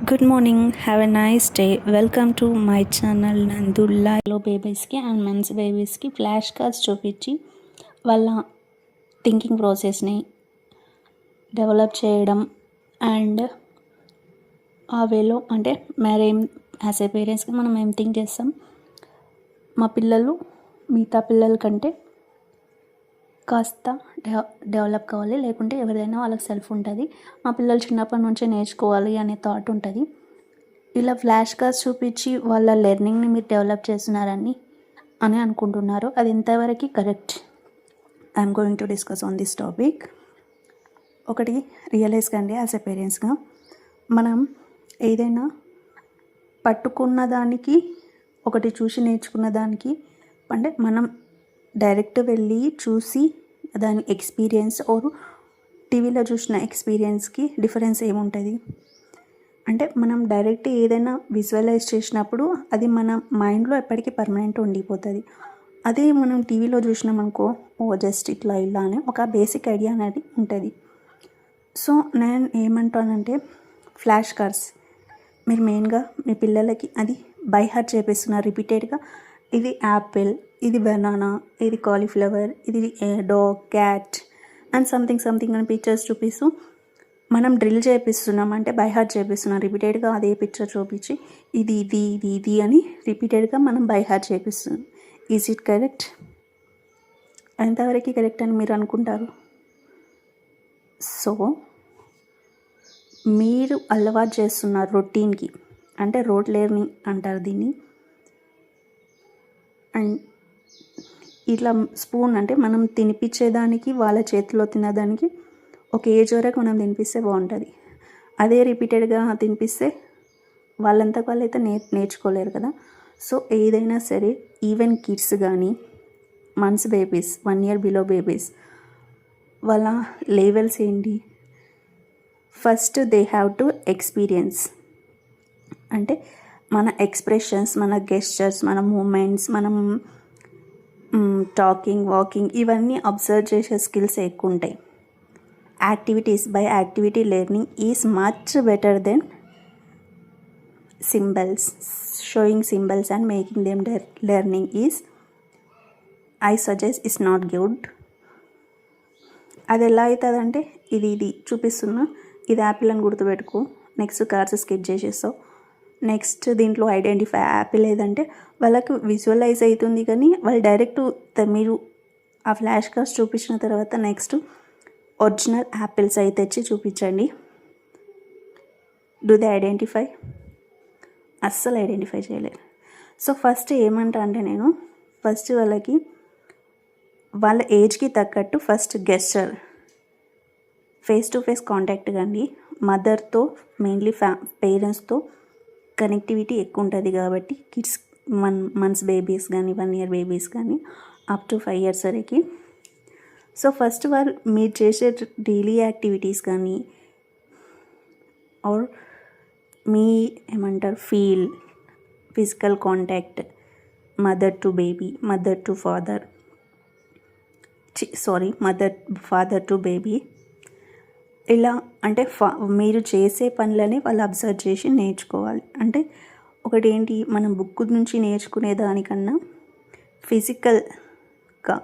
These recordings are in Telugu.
Good morning, have a nice day. Welcome to my channel నందుల్లాలో బేబీస్కి అండ్ మెన్స్ బేబీస్కి ఫ్లాష్ కార్డ్స్ చూపించి వాళ్ళ థింకింగ్ ప్రాసెస్ని డెవలప్ చేయడం అండ్ ఆ వేలో అంటే మరేం యాజ్ ఏ పేరెంట్స్కి మనం ఏం థింక్ చేస్తాం, మా పిల్లలు మిగతా పిల్లల కంటే కాస్త డెవలప్ కావాలి, లేకుంటే ఎవరిదైనా వాళ్ళకి సెల్ఫ్ ఉంటుంది, మా పిల్లలు చిన్నప్పటి నుంచే నేర్చుకోవాలి అనే థాట్ ఉంటుంది. ఇలా ఫ్లాష్ కార్డ్స్ చూపించి వాళ్ళ లెర్నింగ్ని మీరు డెవలప్ చేస్తున్నారని అనుకుంటున్నారు. అది ఎంతవరకు correct? I'm going to discuss on this topic. ఒకటి రియలైజ్ కండి, యాజ్ ఎ పేరెంట్స్గా మనం ఏదైనా పట్టుకున్న దానికి ఒకటి చూసి నేర్చుకున్న దానికి అంటే మనం డైరెక్ట్ వెళ్ళి చూసి దాని ఎక్స్పీరియన్స్ ఓరు టీవీలో చూసిన ఎక్స్పీరియన్స్కి డిఫరెన్స్ ఏముంటుంది అంటే, మనం డైరెక్ట్ ఏదైనా విజువలైజ్ చేసినప్పుడు అది మన మైండ్లో ఎప్పటికీ పర్మనెంట్ ఉండిపోతుంది. అదే మనం టీవీలో చూసినామనుకో, జస్ట్ ఇట్లా ఇలా అని ఒక బేసిక్ ఐడియా అనేది ఉంటుంది. సో నేను ఏమంటానంటే, ఫ్లాష్ కార్డ్స్ మీరు మెయిన్గా మీ పిల్లలకి అది బై హార్ట్ చేపిస్తున్నారు రిపీటెడ్గా. ఇది యాపిల్, ఇది బనానా, ఇది కాలీఫ్లవర్, ఇది డాగ్, క్యాట్ అండ్ సంథింగ్ అని పిక్చర్స్ చూపిస్తూ మనం డ్రిల్ చేపిస్తున్నాం, అంటే బై హార్ట్ చేపిస్తున్నాం. రిపీటెడ్గా అదే పిక్చర్ చూపించి ఇది ఇది ఇది ఇది అని రిపీటెడ్గా మనం బై హార్ట్ చేపిస్తున్నాం. Is it correct? ఎంతవరకు కరెక్ట్ అని మీరు అనుకుంటారు? సో మీరు అలవాటు చేస్తున్నారు రొటీన్కి, అంటే రోడ్ లెర్నింగ్ అంటారు దీన్ని. అండ్ ఇట్లా స్పూన్ అంటే మనం తినిపించేదానికి, వాళ్ళ చేతిలో తినడానికి ఒక ఏజ్ వరకు మనం తినిపిస్తే బాగుంటుంది. అదే రిపీటెడ్గా తినిపిస్తే వాళ్ళంతకు వాళ్ళైతే నేర్చుకోలేరు కదా. సో ఏదైనా సరే, ఈవెన్ కిడ్స్ కానీ, months babies, 1 year below babies, వాళ్ళ లెవెల్స్ ఏంటి? First they have to experience. అంటే మన ఎక్స్ప్రెషన్స్, మన గెస్చర్స్, మన మూమెంట్స్, మనం టాకింగ్, వాకింగ్, ఇవన్నీ అబ్జర్వ్ చేసే స్కిల్స్ ఎక్కువ ఉంటాయి. Activities by activity learning is much better than symbols. Showing symbols and making them learning is, I suggest, is not good. అది ఎలా అవుతుందంటే, ఇది చూపిస్తున్నా, ఇది యాపిల్ అని గుర్తుపెట్టుకో, నెక్స్ట్ కార్డ్స్ స్కిప్ చేసేస్తావు, నెక్స్ట్ దీంట్లో ఐడెంటిఫై యాపిల్ ఏదంటే వాళ్ళకు విజువలైజ్ అవుతుంది. కానీ వాళ్ళు డైరెక్ట్ మీరు ఆ ఫ్లాష్ కార్డ్స్ చూపించిన తర్వాత నెక్స్ట్ ఒరిజినల్ యాపిల్స్ అయితే తెచ్చి చూపించండి. Do they identify? అస్సలు ఐడెంటిఫై చేయలేరు. సో ఫస్ట్ ఏమంటా అంటే, నేను ఫస్ట్ వాళ్ళకి వాళ్ళ ఏజ్కి తగ్గట్టు first gesture, face to face contact కానీ, మదర్తో మెయిన్లీ పేరెంట్స్తో కనెక్టివిటీ ఎక్కువ ఉంటుంది కాబట్టి కిడ్స్, మంత్స్ బేబీస్ కానీ, 1 year బేబీస్ కానీ, అప్ టు 5 years వరకు. సో ఫస్ట్ వాళ్ళు మీరు చేసే డైలీ యాక్టివిటీస్ కానీ, ఆర్ మీ ఏమంటారు feel, physical contact, mother to baby, mother to father, father to baby, ఇలా అంటే మీరు చేసే పనులని వాళ్ళు అబ్జర్వ్ చేసి నేర్చుకోవాలి. అంటే ఒకటి ఏంటి, మనం బుక్ నుంచి నేర్చుకునే దానికన్నా ఫిజికల్గా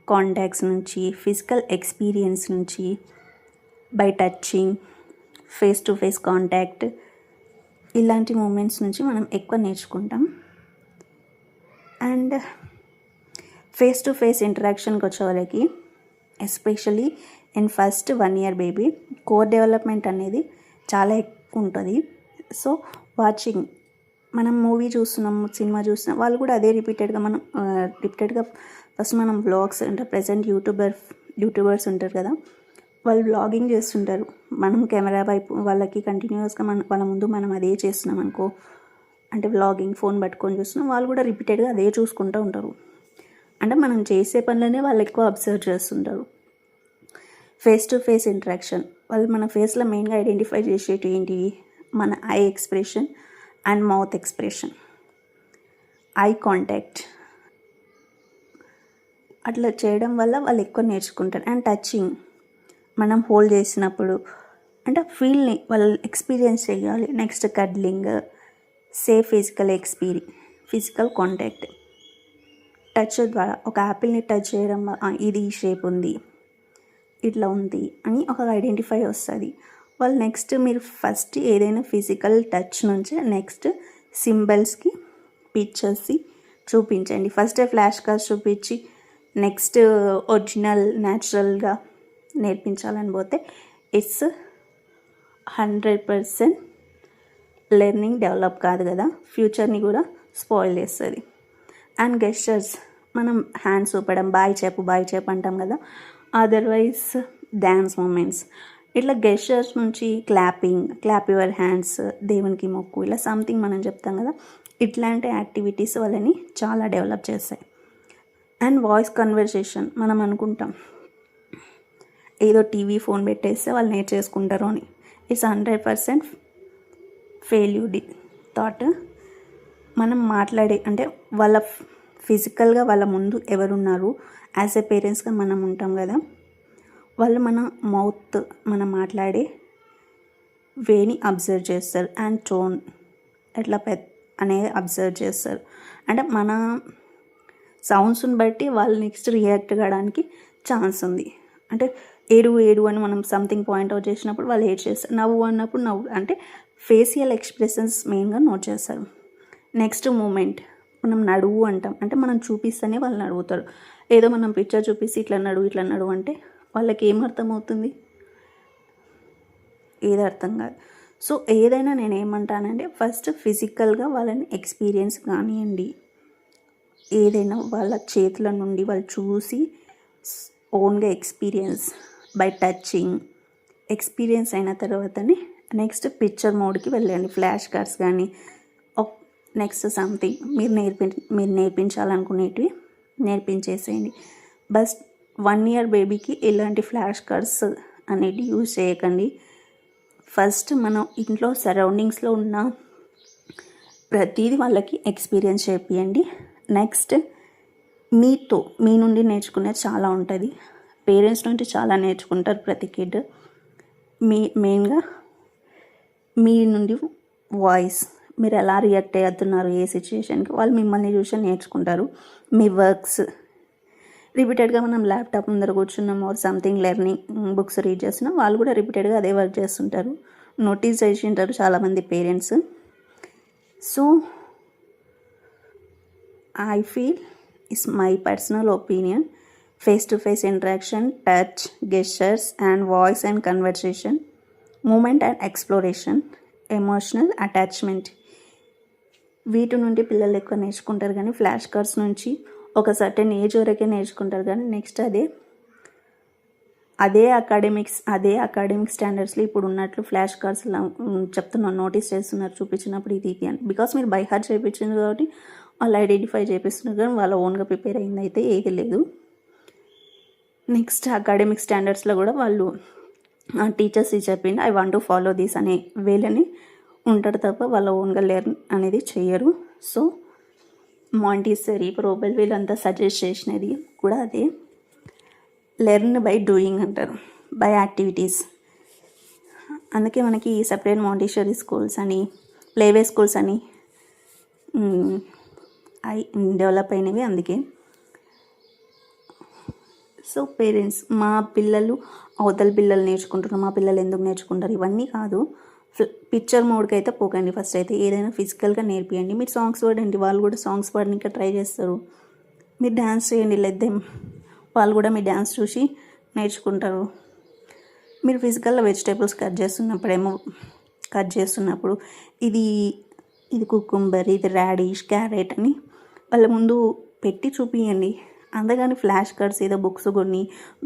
కాంటాక్ట్స్ నుంచి, ఫిజికల్ ఎక్స్పీరియన్స్ నుంచి, by touching, face to face contact, ఇలాంటి మూమెంట్స్ నుంచి మనం ఎక్కువ నేర్చుకుంటాం. అండ్ ఫేస్ టు ఫేస్ ఇంటరాక్షన్కి వచ్చే వాళ్ళకి, especially in first 1 year baby, core development అనేది చాలా ఎక్కువ ఉంటుంది. సో వాచింగ్, మనం మూవీ చూస్తున్నాం, సినిమా చూస్తున్నాం, వాళ్ళు కూడా అదే రిపీటెడ్గా ఫస్ట్ మనం వ్లాగ్స్ అంటే ప్రజెంట్ యూట్యూబర్స్ ఉంటారు కదా, వాళ్ళు వ్లాగింగ్ చేస్తుంటారు, మనం కెమెరా వైపు వాళ్ళకి కంటిన్యూస్గా వాళ్ళ ముందు మనం అదే చేస్తున్నాం అనుకో, అంటే వ్లాగింగ్ ఫోన్ పట్టుకొని చూస్తున్నాం, వాళ్ళు కూడా రిపీటెడ్గా అదే చూసుకుంటూ ఉంటారు. అంటే మనం చేసే పనులనే వాళ్ళు ఎక్కువ అబ్జర్వ్ చేస్తుంటారు. ఫేస్ టు ఫేస్ ఇంటరాక్షన్, వాళ్ళు మన ఫేస్లో మెయిన్గా ఐడెంటిఫై చేసేటి ఏంటి, మన I expression and mouth expression, eye contact. అట్లా చేయడం వల్ల వాళ్ళు ఎక్కువ నేర్చుకుంటారు. అండ్ టచింగ్, మనం హోల్డ్ చేసినప్పుడు అంటే ఫీల్ని వాళ్ళు ఎక్స్పీరియన్స్ చేయాలి. Next cuddling, safe physical contact, touch ద్వారా ఒక యాపిల్ని టచ్ చేయడం, ఇది ఈ షేప్ ఉంది, ఇట్లా ఉంది అని ఒక ఐడెంటిఫై వస్తుంది. వాళ్ళు నెక్స్ట్ మీరు ఫస్ట్ ఏదైనా ఫిజికల్ టచ్ నుంచి నెక్స్ట్ సింబల్స్కి పిక్చర్స్ చూపించండి. ఫస్ట్ ఫ్లాష్ కార్డ్స్ చూపించి నెక్స్ట్ ఒరిజినల్ న్యాచురల్గా నేర్పించాలని పోతే ఇట్స్ 100% లెర్నింగ్ డెవలప్ కాదు కదా, ఫ్యూచర్ని కూడా స్పాయిల్ చేస్తుంది. అండ్ గెస్చర్స్, మనం హ్యాండ్స్ ఊపడం, బాయ్ చెప్పు అంటాం కదా, అదర్వైజ్ డ్యాన్స్ మూమెంట్స్, ఇట్లా గెస్చర్స్ నుంచి క్లాప్ యువర్ హ్యాండ్స్, దేవునికి మొక్కు, ఇలా సంథింగ్ మనం చెప్తాం కదా, ఇట్లాంటి యాక్టివిటీస్ వాళ్ళని చాలా డెవలప్ చేస్తాయి. అండ్ వాయిస్ కన్వర్సేషన్, మనం అనుకుంటాం ఏదో టీవీ ఫోన్ పెట్టేస్తే వాళ్ళు నేర్చేసుకుంటారు అని. It's 100% failure thought. మనం మాట్లాడే అంటే వాళ్ళ ఫిజికల్గా వాళ్ళ ముందు ఎవరున్నారు, యాజ్ ఎ పేరెంట్స్గా మనం ఉంటాం కదా, వాళ్ళు మన మౌత్, మనం మాట్లాడే వేని అబ్జర్వ్ చేస్తారు. అండ్ టోన్ ఎట్లా అనేది అబ్జర్వ్ చేస్తారు. అంటే మన సౌండ్స్ని బట్టి వాళ్ళు నెక్స్ట్ రియాక్ట్ కావడానికి ఛాన్స్ ఉంది. అంటే ఏడు అని మనం సంథింగ్ పాయింట్అవుట్ చేసినప్పుడు వాళ్ళు ఏడ్ చేస్తారు, నవ్వు అన్నప్పుడు నవ్వు, అంటే ఫేషియల్ ఎక్స్ప్రెషన్స్ మెయిన్గా నోట్ చేస్తారు. నెక్స్ట్ మూమెంట్, మనం నడువు అంటాం, అంటే మనం చూపిస్తేనే వాళ్ళు నడుగుతారు. ఏదో మనం పిక్చర్ చూపిస్తే ఇట్లా నడువు అంటే వాళ్ళకి ఏం అర్థమవుతుంది, ఏది అర్థం కాదు. సో ఏదైనా నేను ఏమంటానంటే ఫస్ట్ ఫిజికల్గా వాళ్ళని ఎక్స్పీరియన్స్ కానివ్వండి, ఏదైనా వాళ్ళ చేతుల నుండి వాళ్ళు చూసి ఓన్గా ఎక్స్పీరియన్స్ బై టచింగ్, ఎక్స్పీరియన్స్ అయిన తర్వాతనే నెక్స్ట్ పిక్చర్ మోడ్కి వెళ్ళండి. ఫ్లాష్ కార్డ్స్ కానీ నెక్స్ట్ సంథింగ్ మీరు నేర్పించాలనుకునేటివి నేర్పించేసేయండి. బస్ 1 year బేబీకి ఇలాంటి ఫ్లాష్ కార్డ్స్ అనేవి యూజ్ చేయకండి. ఫస్ట్ మనం ఇంట్లో సరౌండింగ్స్లో ఉన్న ప్రతిదీ వాళ్ళకి ఎక్స్పీరియన్స్ చేపియండి. నెక్స్ట్ మీ నుండి నేర్చుకునేది చాలా ఉంటుంది, పేరెంట్స్ నుండి చాలా నేర్చుకుంటారు ప్రతి కిడ్. మెయిన్గా మీ నుండి వాయిస్, మీరు ఎలా రియాక్ట్ అవుతున్నారు ఏ సిచ్యుయేషన్కి, వాళ్ళు మిమ్మల్ని చూసి నేర్చుకుంటారు. మీ వర్క్స్ రిపీటెడ్గా మనం ల్యాప్టాప్ ముందర కూర్చున్నాం or something learning books read చేస్తున్నాం, వాళ్ళు కూడా రిపీటెడ్గా అదే వర్క్ చేస్తుంటారు, నోటీస్ చేసి ఉంటారు చాలామంది parents. So I feel it's my personal opinion, face-to-face interaction, touch, gestures and voice and conversation, movement and exploration, emotional attachment, వీటి నుండి పిల్లలు ఎక్కువ నేర్చుకుంటారు. కానీ ఫ్లాష్ కార్డ్స్ నుంచి ఒక సర్టెన్ ఏజ్ వరకే నేర్చుకుంటారు. కానీ నెక్స్ట్ అదే అకాడమిక్ స్టాండర్డ్స్లో ఇప్పుడు ఉన్నట్లు ఫ్లాష్ కార్డ్స్ చెప్తున్నారు, నోటీస్ చేస్తున్నారు, చూపించినప్పుడు ఇది అని. బికాస్ మీరు బై హార్ట్ చేయించింది కాబట్టి వాళ్ళు ఐడెంటిఫై చేపిస్తున్నారు, కానీ వాళ్ళ ఓన్గా ప్రిపేర్ అయింది అయితే ఏది లేదు. నెక్స్ట్ అకాడమిక్ స్టాండర్డ్స్లో కూడా వాళ్ళు టీచర్స్ చెప్పింది I want to follow this అనే వేలని ఉంటారు తప్ప వాళ్ళ ఓన్గా లెర్న్ అనేది చెయ్యరు. సో మాంటిసరీ, ప్రోబెల్ వీళ్ళంతా సజెస్ట్ చేసినది కూడా అదే, లెర్న్ బై డూయింగ్ అంటారు, బై యాక్టివిటీస్. అందుకే మనకి సెపరేట్ మాంటిసరీ స్కూల్స్ అని, ప్లేవే స్కూల్స్ అని డెవలప్ అయినవి అందుకే. సో పేరెంట్స్, మా పిల్లలు అవతల పిల్లలు నేర్చుకుంటున్నారు, మా పిల్లలు ఎందుకు నేర్చుకుంటారు, ఇవన్నీ కాదు. పిక్చర్ మోడ్కి అయితే పోకండి. ఫస్ట్ అయితే ఏదైనా ఫిజికల్గా నేర్పియండి. మీరు సాంగ్స్ పాడండి, వాళ్ళు కూడా సాంగ్స్ పాడడానికి ట్రై చేస్తారు. మీరు డ్యాన్స్ చేయండి, లెద్దాం, వాళ్ళు కూడా మీ డ్యాన్స్ చూసి నేర్చుకుంటారు. మీరు ఫిజికల్గా వెజిటేబుల్స్ కట్ చేస్తున్నప్పుడు ఇది కుకుంబర్, ఇది రాడిష్, క్యారెట్ అని వాళ్ళ ముందు పెట్టి చూపించండి. అంతేగాని ఫ్లాష్ కార్డ్స్ ఏదో బుక్స్ కొన్ని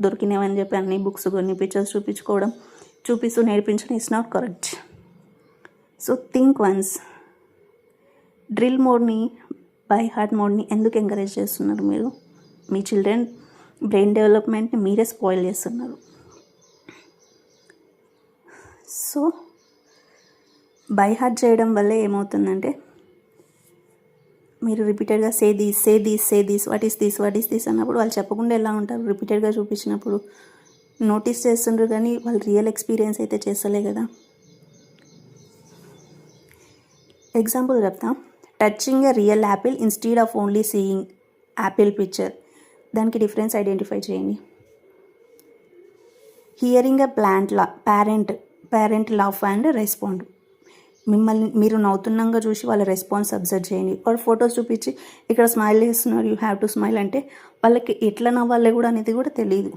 దొరికినామని చెప్పి అన్ని బుక్స్ కొన్ని పిక్చర్స్ చూపిస్తూ నేర్పించడం it's not correct. So think once. Drill మోడ్ని, బై హార్ట్ మోడ్ని ఎందుకు ఎంకరేజ్ చేస్తున్నారు మీరు? మీ చిల్డ్రన్ బ్రెయిన్ డెవలప్మెంట్ని మీరే స్పాయిల్ చేస్తున్నారు. సో బై హార్ట్ చేయడం వల్ల ఏమవుతుందంటే మీరు రిపీటెడ్గా say this what is this అన్నప్పుడు వాళ్ళు చెప్పకుండా ఎలా ఉంటారు? రిపీటెడ్గా చూపించినప్పుడు నోటీస్ చేస్తుండ్రు కానీ వాళ్ళు రియల్ ఎక్స్పీరియన్స్ అయితే చేస్తలే కదా. ఎగ్జాంపుల్ చెప్తా. Touching a real Apple instead of only seeing Apple picture. దానికి డిఫరెన్స్ ఐడెంటిఫై చేయండి. Hearing a parent laugh and respond. మిమ్మల్ని మీరు నవ్వుతున్నాగా చూసి వాళ్ళ రెస్పాన్స్ అబ్జర్వ్ చేయండి. వాడు ఫొటోస్ చూపించి ఇక్కడ స్మైల్ చేస్తున్నారు, యూ హ్యావ్ టు స్మైల్ అంటే వాళ్ళకి ఎట్లా నవ్వాలి కూడా అనేది కూడా తెలియదు.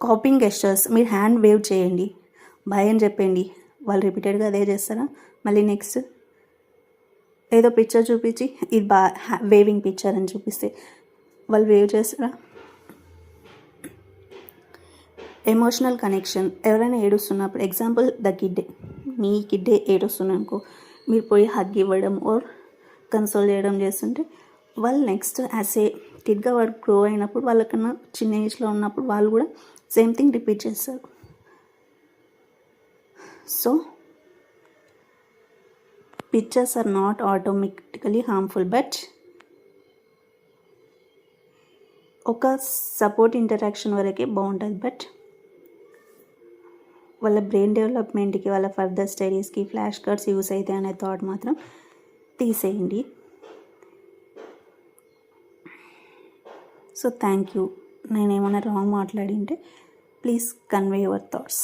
Copying gestures. మీరు హ్యాండ్ వేవ్ చేయండి, బాయ్ అని చెప్పండి, వాళ్ళు రిపీటెడ్గా అదే చేస్తారా. మళ్ళీ నెక్స్ట్ ఏదో పిక్చర్ చూపించి ఇది వేవింగ్ పిక్చర్ అని చూపిస్తే వాళ్ళు వేవ్ చేస్తారా. Emotional connection. ఎవరైనా ఏడుస్తున్నప్పుడు, ఎగ్జాంపుల్ మీ కిడ్డే ఏడుస్తున్నా అనుకో, మీరు పోయి హగ్ ఇవ్వడం ఓర్ కన్సోల్ చేయడం చేస్తుంటే వాళ్ళు నెక్స్ట్ యాజ్ ఏ కిడ్గా వాడు గ్రో అయినప్పుడు వాళ్ళకన్నా చిన్న ఏజ్లో ఉన్నప్పుడు వాళ్ళు కూడా సేమ్ థింగ్ రిపీట్ చేస్తారు. So pictures are not automatically harmful, but ఒక సపోర్ట్ ఇంటరాక్షన్ వరకే బాగుంటుంది. బట్ వాళ్ళ బ్రెయిన్ డెవలప్మెంట్కి, వాళ్ళ ఫర్దర్ స్టడీస్కి ఫ్లాష్ కార్డ్స్ యూస్ అవుతాయి అనే థాట్ మాత్రం తీసేయండి. So thank you. నేనేమైనా రాంగ్ మాట్లాడింటే ప్లీజ్ కన్వే యువర్ థాట్స్.